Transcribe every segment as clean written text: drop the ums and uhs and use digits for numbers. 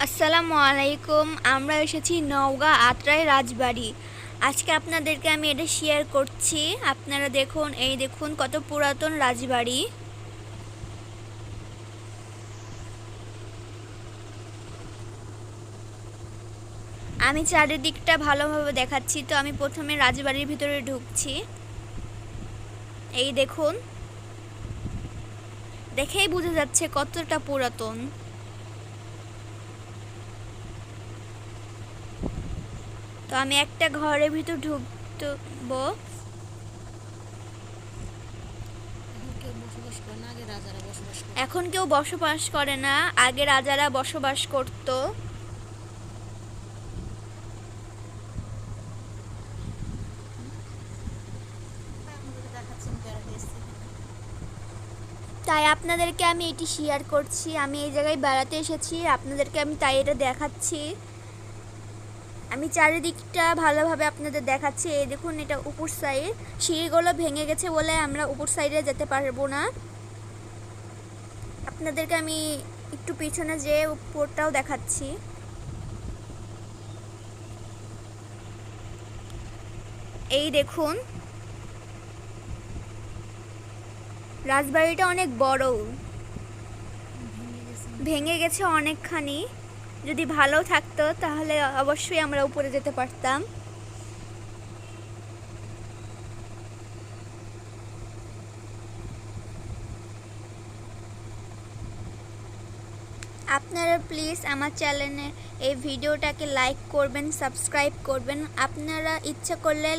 আসসালামু আলাইকুম। আমরা এসেছি নওগাঁ আত্রাই রাজবাড়ি। আজকে আপনাদেরকে আমি এটা শেয়ার করছি। আপনারা দেখুন, এই দেখুন কত পুরাতন রাজবাড়ি। আমি চারিদিকটা ভালোভাবে দেখাচ্ছি। তো আমি প্রথমে রাজবাড়ির ভিতরে ঢুকছি। এই দেখুন, দেখেই বোঝা যাচ্ছে কতটা পুরাতন। তো আমি একটা ঘরের ভিতর ঢুকবো। এখন কেউ বসবাস করে না, আগে রাজারা বসবাস করত। তাই আপনাদেরকে আমি এটি শেয়ার করছি। আমি এই জায়গায় বেড়াতে এসেছি, আপনাদেরকে আমি তাই এটা দেখাচ্ছি। আমি চারিদিকটা ভালোভাবে আপনাদের দেখাচ্ছি। এই দেখুন, এটা উপর সাইড। সিঁড়িগুলো ভেঙে গেছে বলে আমরা উপর সাইডে যেতে পারবো না। আপনাদেরকে আমি একটু পিছনে যেয়ে উপরটাও দেখাচ্ছি। এই দেখুন, রাজবাড়িটা অনেক বড়, ভেঙে গেছে অনেকখানি। যদি ভালো থাকতো তাহলে অবশ্যই আমরা উপরে যেতে পারতাম। আপনারা প্লিজ আমার চ্যানেলে এই ভিডিওটাকে লাইক করবেন, সাবস্ক্রাইব করবেন। আপনারা ইচ্ছা করলে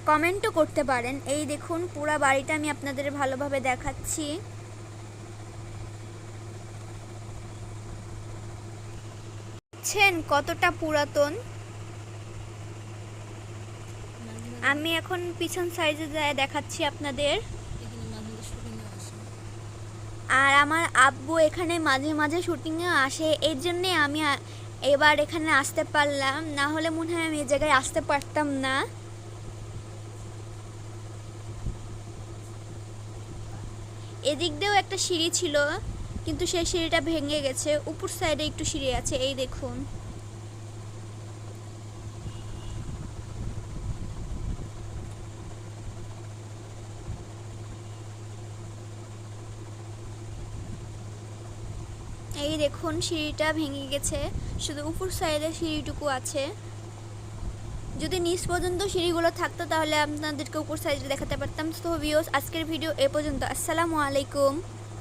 কমেন্টও করতে পারেন। এই দেখুন, পুরো বাড়িটা আমি আপনাদের ভালোভাবে দেখাচ্ছি। দেখছেন কতটা পুরাতন। আমি এখন পিছন সাইডে যায় দেখাচ্ছি আপনাদের। আর আমার আব্বু এখানে মাঝে মাঝে শুটিংয়ে আসে, এর জন্যে আমি এবার এখানে আসতে পারলাম। না হলে মনে হয় আমি এই জায়গায় আসতে পারতাম না। এদিক দিয়েও একটা সিঁড়ি ছিল, কিন্তু সেই সিঁড়িটা ভেঙে গেছে। উপর সাইডে একটু সিঁড়ি আছে, এই দেখুন। এই দেখুন, সিঁড়িটা ভেঙে গেছে, শুধু উপর সাইডে সিঁড়িটুকু আছে। যদি নিচ পর্যন্ত সিঁড়িগুলো থাকতো তাহলে আপনাদেরকে উপর সাইডে দেখাতে পারতাম। তো ভিউয়ার্স, আজকের ভিডিও এ পর্যন্ত। আসসালামু আলাইকুম।